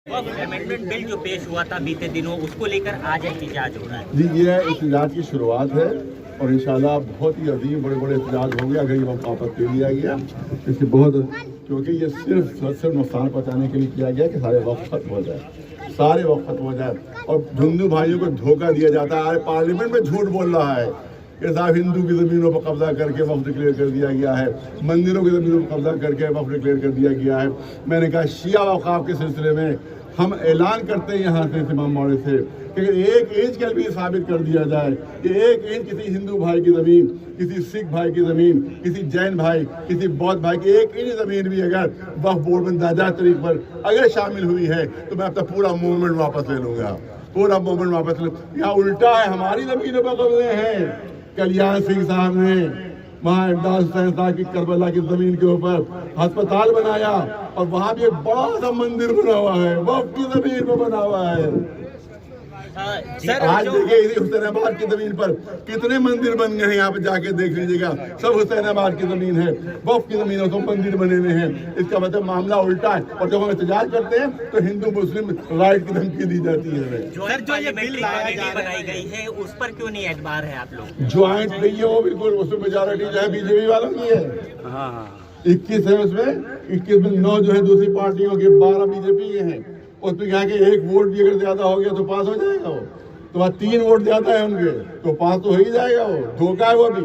Amendment bill जो पेश हुआ था बीते दिनों, उसको लेकर आज एहतजाज हो रहा है। जी, ये एहतजाज की शुरुआत है और इंशाल्लाह बहुत ही अजीम बड़े बड़े एहतजाज होंगे अगर ये वापस ले लिया गया। इससे बहुत, क्योंकि ये सिर्फ नुकसान पहुँचाने के लिए किया गया कि सारे वक्त खत्म हो जाए, सारे वक्त खत्म हो जाए। और हिंदू भाइयों को धोखा दिया जाता है, पार्लियामेंट में झूठ बोल रहा है कि साहब हिंदू की ज़मीनों पर कब्जा करके वक्त डिक्लेयर कर दिया गया है, मंदिरों की ज़मीनों पर कब्जा करके वक्त डिक्लेयर कर दिया गया है। मैंने कहा शिया वक़ाफ़ के सिलसिले में हम ऐलान करते हैं यहाँ से इमाम मौलवी से कि एक इंच का भी साबित कर दिया जाए कि एक इंच किसी हिंदू भाई की ज़मीन, किसी सिख भाई की ज़मीन, किसी जैन भाई, किसी बौद्ध भाई की एक इंच ज़मीन भी अगर वक्फ बोर्ड में नाजायज़ तरीके पर अगर शामिल हुई है तो मैं अपना पूरा मूवमेंट वापस ले लूँगा, पूरा मूवमेंट वापस ले। यहाँ उल्टा है, हमारी ज़मीनों पर कब्जे हैं। कल्याण सिंह साहब ने वहाँ इमदाद हुसैन साहब की करबला की ज़मीन के ऊपर अस्पताल बनाया और वहाँ भी एक बड़ा सा मंदिर बना हुआ है, वक्फ की ज़मीन पर बना हुआ है। सर आज देखिए हुसैनाबाद की जमीन पर कितने मंदिर बन गए हैं, यहाँ पे जाके देख लीजिएगा, सब हुसैनाबाद की जमीन है, वक्फ की जमीन है, तो मंदिर बने हुए हैं। इसका मतलब मामला उल्टा है। और जब हम एहतजाज करते हैं तो हिंदू मुस्लिम राइट की धमकी दी जाती है। सर जो ये बिल बनाई गई है उस पर क्यों नहीं एतबार है आप लोग? ज्वाइंट नहीं है वो, बिल्कुल उसमें मेजॉरिटी जो है बीजेपी वालों की है। 21 है उसमें, 21 में 9 जो है दूसरी पार्टियों के, 12 बीजेपी के हैं। उसमें क्या कि एक वोट भी अगर ज्यादा हो गया तो पास हो जाएगा वो, तो वहाँ 3 वोट ज्यादा है उनके तो पास तो हो ही जाएगा वो। धोखा है वो भी,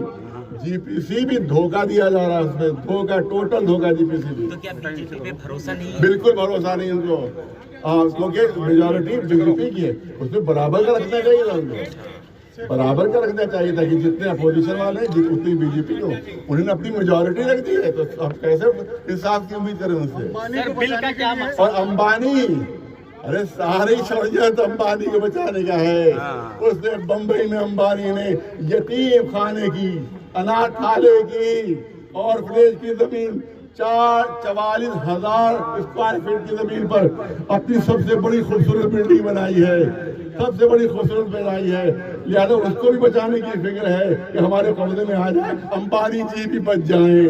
जीपीसी भी धोखा दिया जा रहा है, उसमें धोखा, टोटल धोखा जीपीसी भी। तो क्या बीजेपी पे भरोसा नहीं है? बिल्कुल भरोसा नहीं उनको, क्योंकि मेजॉरिटी बीजेपी की है, उसमें बराबर का रखना चाहिए था उनको, बराबर का रखना चाहिए था कि जितने अपोजिशन वाले हैं उतनी बीजेपी को, उन्होंने अपनी मेजॉरिटी रख दी है तो अब कैसे इंसाफ की उम्मीद करें उनसे। बिल का क्या और अंबानी, अरे सारी शर्यत अंबानी को बचाने का है। उसने बम्बई में अंबानी ने यतीम खाने की, अनाथालय की, ऑर्फनेज की जमीन 44,000 स्क्वायर फीट की जमीन पर अपनी सबसे बड़ी खूबसूरत बिल्डिंग बनाई है, सबसे बड़ी खूबसूरत बनाई है। लिहाजा उसको भी बचाने की फिक्र है कि हमारे कब्जे में आ जाए, अंबानी जी भी बच जाएं,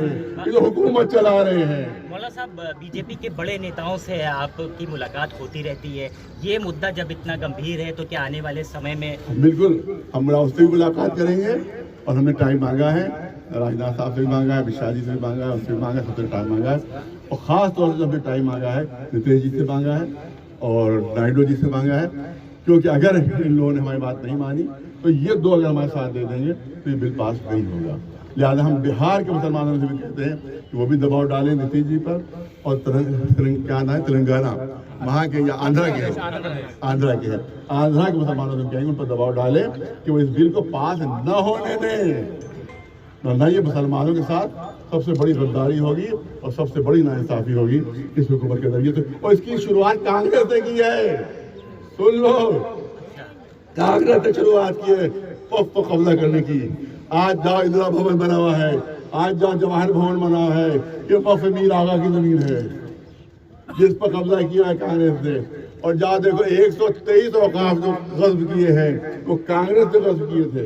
ये तो हुकूमत चला रहे हैं। मौला साहब, बीजेपी के बड़े नेताओं से आपकी मुलाकात होती रहती है, ये मुद्दा जब इतना गंभीर है तो क्या आने वाले समय में? बिल्कुल, हम उससे भी मुलाकात करेंगे और हमने टाइम मांगा है, राजनाथ साहब से भी मांगा है, शाह जी से भी मांगा है, उससे भी मांगा है, सबसे टाइम मांगा है। और ख़ास तौर से हमने टाइम मांगा है नीतीश जी से मांगा है और नायडू जी से मांगा है, क्योंकि अगर इन लोगों ने हमारी बात नहीं मानी तो ये 2 अगर हमारे साथ दे देंगे तो ये बिल पास नहीं होगा। लिहाजा हम बिहार के मुसलमानों से भी कहते हैं कि वो भी दबाव डालें नीतीश जी पर, और क्या नाम है, तेलंगाना वहाँ के या आंध्रा के मुसलमानों से कहेंगे उन पर दबाव डालें कि वो इस बिल को पास न होने दें, वरना ये मुसलमानों के साथ सबसे बड़ी गद्दारी होगी और सबसे बड़ी नाइंसाफी होगी इस हुकूमत के जरिए से। और इसकी शुरुआत कांग्रेस ने की है, सुन लो, कांग्रेस ने शुरुआत की है वक्फ को कब्जा करने की। आज जाओ इंदिरा भवन बना हुआ है, आज जाओ जवाहर भवन बना हुआ है, ये वक्फ मीर आगा की जमीन है जिस पर कब्जा किया है कांग्रेस ने। और जहाँ देखो 123 औकाफ जो गस्ब किए हैं वो कांग्रेस ने गस्ब किए थे,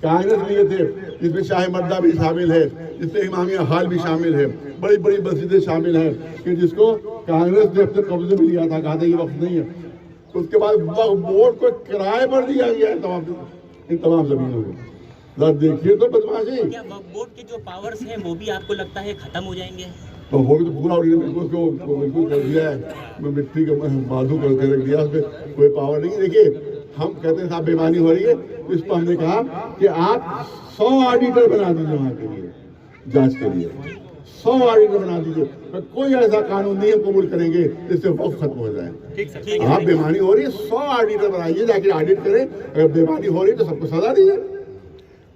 कांग्रेस लिए थे, जिसमें शाही मर्दा भी शामिल है, जिसमें इमामिया हाल भी शामिल है, बड़ी बड़ी मस्जिदें शामिल हैं कि जिसको कांग्रेस ने अपने कब्जे में लिया था, कहा था ये वक्त नहीं है। उसके बाद वक्फ बोर्ड को किराए पर दिया गया है इन तमाम जमीनों को। देखिए तो बदमाशी, क्या वक्फ बोर्ड के जो पावर्स हैं वो भी आपको लगता है खत्म हो जाएंगे? तो हो तो पूरा बिल्कुल कर दिया है, मिट्टी का बाजू करके रख दिया, उसमें कोई पावर नहीं। देखिए हम कहते हैं साहब बेईमानी हो रही है, तो इस पर हमने कहा कि आप 100 ऑडिटर बना दीजिए वहाँ के लिए, जांच के लिए 100 ऑडिटर बना दीजिए। तो कोई ऐसा कानून नहीं हम कबूल करेंगे जिससे वक्फ खत्म हो जाए। आप बेईमानी हो रही है 100 ऑडिटर बनाइए, जाके ऑडिट करें, अगर बेईमानी हो रही है तो सबको सजा दीजिए।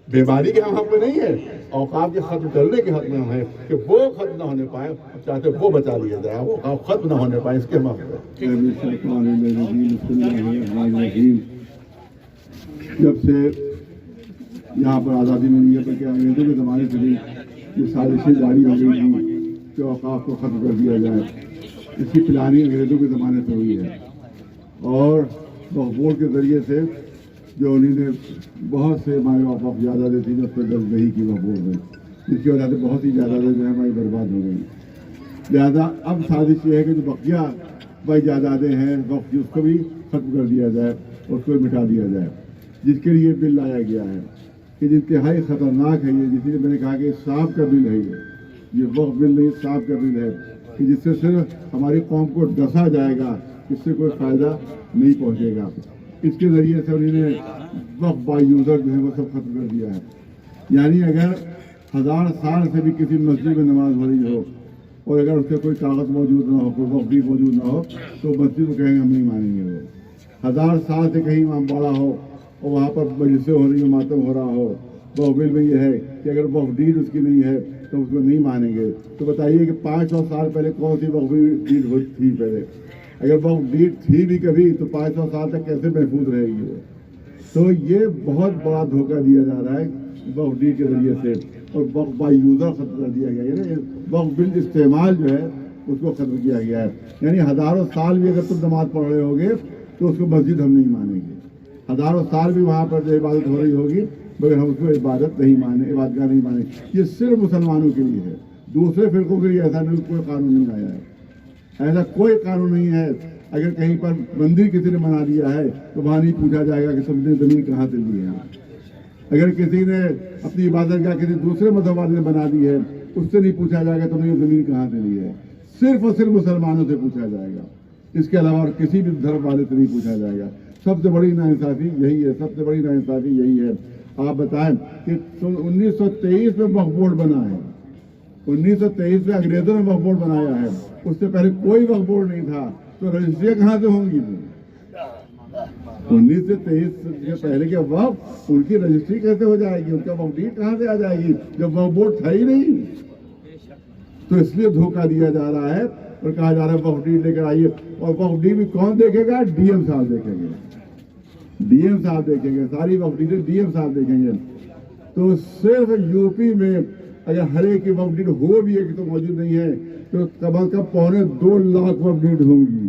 बेईमानी के हम हक में नहीं है, औकाफ के खत्म करने के हक में हम हैं कि वो खत्म ना होने पाए, चाहते वो बचा लिया जाए, वो औकाफ खत्म ना होने पाए, इसके हम हक में। जब से यहाँ पर आज़ादी मिली है, बल्कि अंग्रेजों के ज़माने से भी ये साजिशें जारी हो गई थी कि औकाफ को ख़त्म कर दिया जाए। इसकी प्लानिंग अंग्रेजों के ज़माने से हुई है और वक्फ बोर्ड के ज़रिए से जो उन्होंने बहुत से हमारे वक़्फ़ ज़्यादा देती है, उस पर दर्ज नहीं की वक्फ बोर्ड में, जिसकी वजह से बहुत ही ज़्यादा जो है हमारी बर्बाद हो गई। लिहाजा अब साजिश ये है कि जो बकिया بھائی جائیدادیں ہیں وقف کی اس کو بھی ختم کر دیا جائے، اس کو بھی مٹا دیا جائے، جس کے لیے بل لایا گیا ہے کہ انتہائی خطرناک ہے یہ، جس لیے میں نے کہا کہ سانپ کا بل ہے یہ وقف بل نہیں، سانپ کا بل ہے کہ جس سے صرف ہماری قوم کو ڈسا جائے گا، اس سے کوئی فائدہ نہیں پہنچے گا۔ اس کے ذریعے سے انہوں نے وقف بائی یوزر جو ہے وہ سب ختم کر دیا ہے، یعنی اگر 1000 سال سے بھی کسی مسجد میں نماز ہو رہی ہو اور اگر اس کا کوئی کاغذ موجود نہ ہو، کوئی وقف بھی موجود نہ ہو، تو مسجد کو کہیں گے ہم نہیں مانیں گے۔ وہ 1000 سال سے کہیں امام باڑا ہو اور وہاں پر مجلسیں ہو رہی ہو، ماتم ہو رہا ہو، وقف بل میں یہ ہے کہ اگر وقف ڈیڈ اس کی نہیں ہے تو اس کو نہیں مانیں گے۔ تو بتائیے کہ 500 سال پہلے کون سی وقف ڈیڈ تھی؟ پہلے اگر وقف ڈیڈ تھی بھی کبھی تو 500 سال تک کیسے محفوظ رہے گی وہ؟ تو یہ بہت بڑا دھوکہ دیا جا رہا ہے وقف ڈیڈ کے ذریعے سے، اور وقف بائی یوزر ختم کر دیا گیا ہے، وقف بل استعمال جو ہے اس کو ختم کیا گیا ہے۔ یعنی ہزاروں سال بھی اگر تم نماز پڑھ رہے ہوگے تو اس کو مسجد ہم نہیں مانیں گے، ہزاروں سال بھی وہاں پر جو عبادت ہو رہی ہوگی مگر ہم اس کو عبادت نہیں مانیں، عبادتگاہ نہیں مانیں۔ یہ صرف مسلمانوں کے لیے ہے، دوسرے فرقوں کے لیے ایسا نہیں، کوئی قانون نہیں آیا ہے، ایسا کوئی قانون نہیں ہے۔ اگر کہیں پر مندر کسی نے بنا دیا ہے تو وہاں نہیں پوچھا جائے گا کہ تم نے زمین کہاں سے لی ہے۔ اگر کسی نے اپنی عبادت گاہ کسی دوسرے مذہب والے نے بنا دی ہے، اس سے نہیں پوچھا جائے گا تم نے یہ زمین کہاں سے لی ہے، صرف اور صرف مسلمانوں سے پوچھا جائے گا، اس کے علاوہ کسی بھی دھرم والے سے نہیں پوچھا جائے گا۔ سب سے بڑی ناانصافی یہی ہے، سب سے بڑی ناانصافی یہی ہے۔ آپ بتائیں کہ 1923 میں وقف بورڈ بنا ہے، 1923 میں انگریزوں نے وقف بورڈ بنایا ہے، اس سے پہلے کوئی وقف بورڈ نہیں تھا، تو رجسٹریاں کہاں سے ہوں گی؟ 1923 سے پہلے کے وقف ان کی رجسٹری کیسے ہو جائے گی، ان کا وقف ڈیڈ کہاں سے آ جائے گی جب وقف بورڈ تھا ہی نہیں؟ تو اس لیے دھوکہ دیا جا رہا ہے اور کہا جا رہا ہے وقف ڈیڈ لے کر آئیے، اور وقف ڈیڈ بھی کون دیکھے گا؟ ڈی ایم صاحب دیکھیں گے، ڈی ایم صاحب دیکھیں گے، ساری وقف ڈیڈ ڈی ایم صاحب دیکھیں گے۔ تو صرف یو پی میں اگر ہر ایک کی وقف ڈیڈ ہو بھی ہے کہ تو موجود نہیں ہے تو کم از کم 2.25 لاکھ وقف ڈیڈ ہوں گی،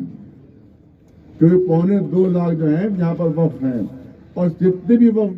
کیونکہ 2.25 لاکھ جو ہیں جہاں پر وقف ہیں، اور جتنے بھی وقف